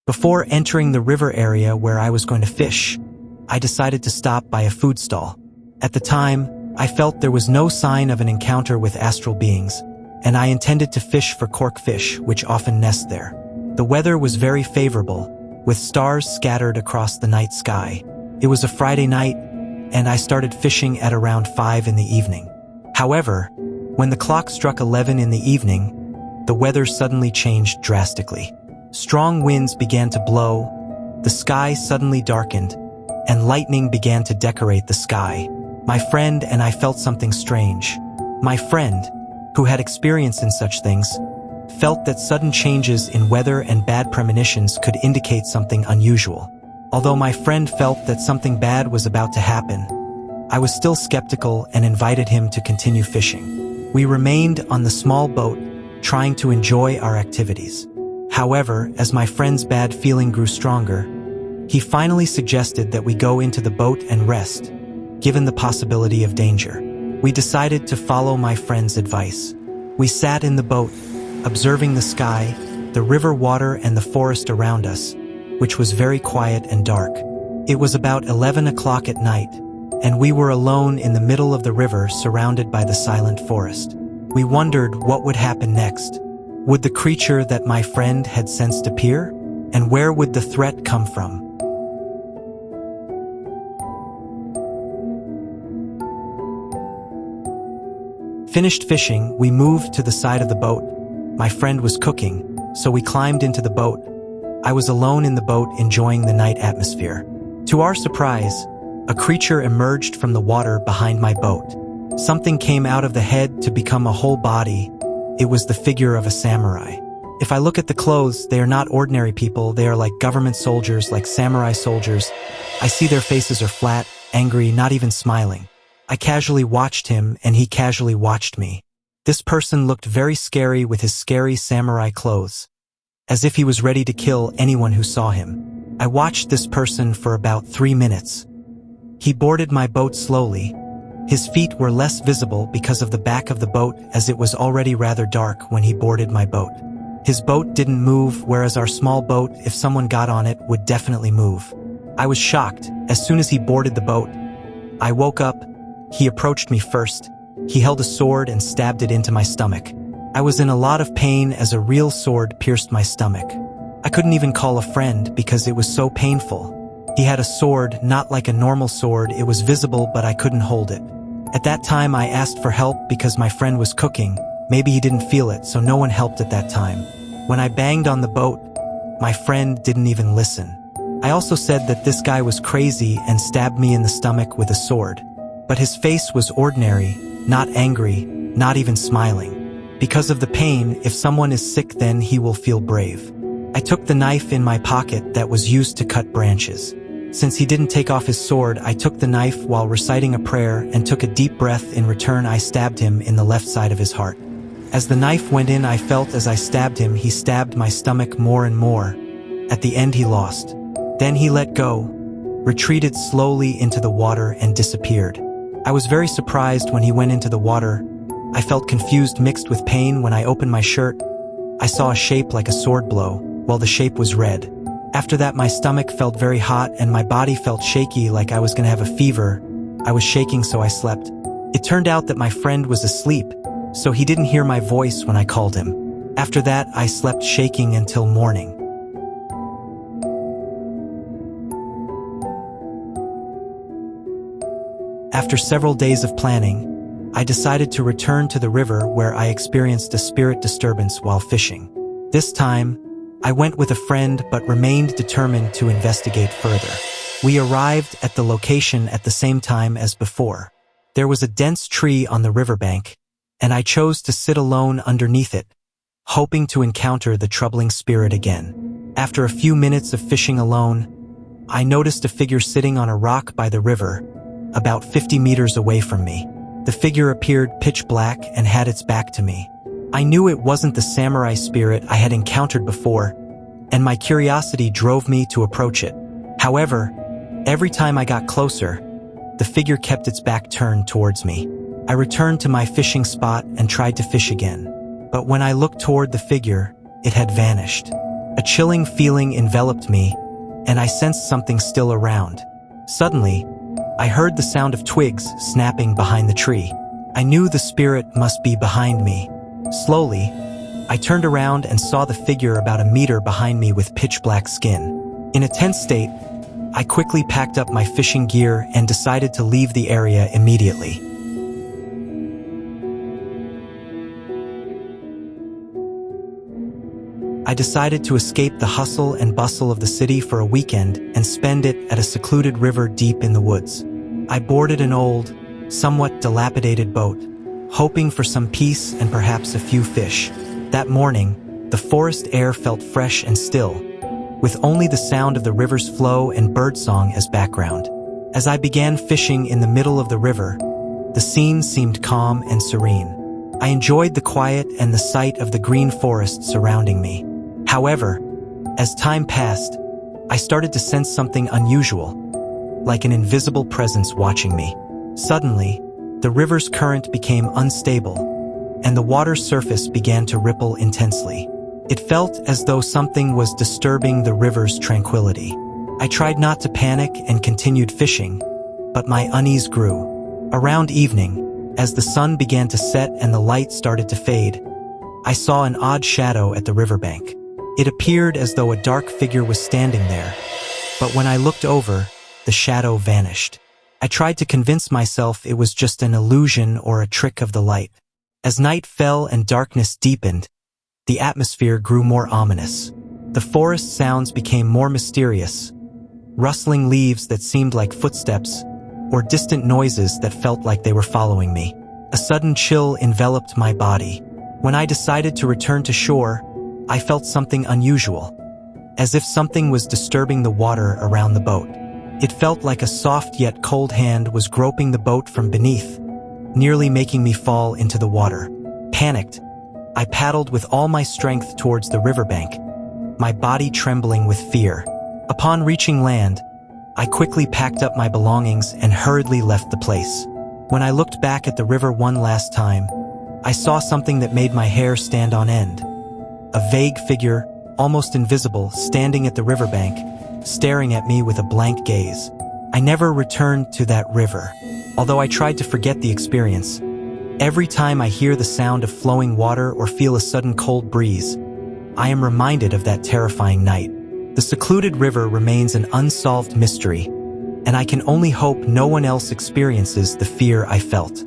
Before entering the river area where I was going to fish, I decided to stop by a food stall. At the time, I felt there was no sign of an encounter with astral beings, and I intended to fish for corkfish, which often nest there. The weather was very favorable, with stars scattered across the night sky. It was a Friday night, and I started fishing at around 5 in the evening. However, when the clock struck 11 in the evening, the weather suddenly changed drastically. Strong winds began to blow, the sky suddenly darkened, and lightning began to decorate the sky. My friend and I felt something strange. My friend, who had experience in such things, felt that sudden changes in weather and bad premonitions could indicate something unusual. Although my friend felt that something bad was about to happen, I was still skeptical and invited him to continue fishing. We remained on the small boat, trying to enjoy our activities. However, as my friend's bad feeling grew stronger, he finally suggested that we go into the boat and rest, given the possibility of danger. We decided to follow my friend's advice. We sat in the boat, observing the sky, the river water and the forest around us, which was very quiet and dark. It was about 11 o'clock at night, and we were alone in the middle of the river surrounded by the silent forest. We wondered what would happen next. Would the creature that my friend had sensed appear? And where would the threat come from? Finished fishing, we moved to the side of the boat. My friend was cooking, so we climbed into the boat. I was alone in the boat enjoying the night atmosphere. To our surprise, a creature emerged from the water behind my boat. Something came out of the head to become a whole body. It was the figure of a samurai. If I look at the clothes, they are not ordinary people, they are like government soldiers, like samurai soldiers. I see their faces are flat, angry, not even smiling. I casually watched him, and he casually watched me. This person looked very scary with his scary samurai clothes, as if he was ready to kill anyone who saw him. I watched this person for about 3 minutes. He boarded my boat slowly. His feet were less visible because of the back of the boat, as it was already rather dark when he boarded my boat. His boat didn't move, whereas our small boat, if someone got on it, would definitely move. I was shocked. As soon as he boarded the boat, I woke up. He approached me first. He held a sword and stabbed it into my stomach. I was in a lot of pain as a real sword pierced my stomach. I couldn't even call a friend because it was so painful. He had a sword, not like a normal sword. It was visible, but I couldn't hold it. At that time, I asked for help because my friend was cooking. Maybe he didn't feel it, so no one helped at that time. When I banged on the boat, my friend didn't even listen. I also said that this guy was crazy and stabbed me in the stomach with a sword. But his face was ordinary, not angry, not even smiling. Because of the pain, if someone is sick, then he will feel brave. I took the knife in my pocket that was used to cut branches. Since he didn't take off his sword, I took the knife while reciting a prayer and took a deep breath. In return, I stabbed him in the left side of his heart. As the knife went in, I felt as I stabbed him, he stabbed my stomach more and more. At the end, he lost. Then he let go, retreated slowly into the water and disappeared. I was very surprised when he went into the water. I felt confused mixed with pain. When I opened my shirt, I saw a shape like a sword blow, while the shape was red. After that, my stomach felt very hot and my body felt shaky, like I was gonna have a fever. I was shaking, so I slept. It turned out that my friend was asleep, so he didn't hear my voice when I called him. After that, I slept shaking until morning. After several days of planning, I decided to return to the river where I experienced a spirit disturbance while fishing. This time, I went with a friend but remained determined to investigate further. We arrived at the location at the same time as before. There was a dense tree on the riverbank, and I chose to sit alone underneath it, hoping to encounter the troubling spirit again. After a few minutes of fishing alone, I noticed a figure sitting on a rock by the river, about 50 meters away from me. The figure appeared pitch black and had its back to me. I knew it wasn't the samurai spirit I had encountered before, and my curiosity drove me to approach it. However, every time I got closer, the figure kept its back turned towards me. I returned to my fishing spot and tried to fish again. But when I looked toward the figure, it had vanished. A chilling feeling enveloped me, and I sensed something still around. Suddenly, I heard the sound of twigs snapping behind the tree. I knew the spirit must be behind me. Slowly, I turned around and saw the figure about a meter behind me with pitch-black skin. In a tense state, I quickly packed up my fishing gear and decided to leave the area immediately. I decided to escape the hustle and bustle of the city for a weekend and spend it at a secluded river deep in the woods. I boarded an old, somewhat dilapidated boat, hoping for some peace and perhaps a few fish. That morning, the forest air felt fresh and still, with only the sound of the river's flow and birdsong as background. As I began fishing in the middle of the river, the scene seemed calm and serene. I enjoyed the quiet and the sight of the green forest surrounding me. However, as time passed, I started to sense something unusual, like an invisible presence watching me. Suddenly, the river's current became unstable, and the water's surface began to ripple intensely. It felt as though something was disturbing the river's tranquility. I tried not to panic and continued fishing, but my unease grew. Around evening, as the sun began to set and the light started to fade, I saw an odd shadow at the riverbank. It appeared as though a dark figure was standing there, but when I looked over, the shadow vanished. I tried to convince myself it was just an illusion or a trick of the light. As night fell and darkness deepened, the atmosphere grew more ominous. The forest sounds became more mysterious, rustling leaves that seemed like footsteps, or distant noises that felt like they were following me. A sudden chill enveloped my body. When I decided to return to shore, I felt something unusual, as if something was disturbing the water around the boat. It felt like a soft yet cold hand was groping the boat from beneath, nearly making me fall into the water. Panicked, I paddled with all my strength towards the riverbank, my body trembling with fear. Upon reaching land, I quickly packed up my belongings and hurriedly left the place. When I looked back at the river one last time, I saw something that made my hair stand on end. A vague figure, almost invisible, standing at the riverbank, staring at me with a blank gaze. I never returned to that river. Although I tried to forget the experience, every time I hear the sound of flowing water or feel a sudden cold breeze, I am reminded of that terrifying night. The secluded river remains an unsolved mystery, and I can only hope no one else experiences the fear I felt.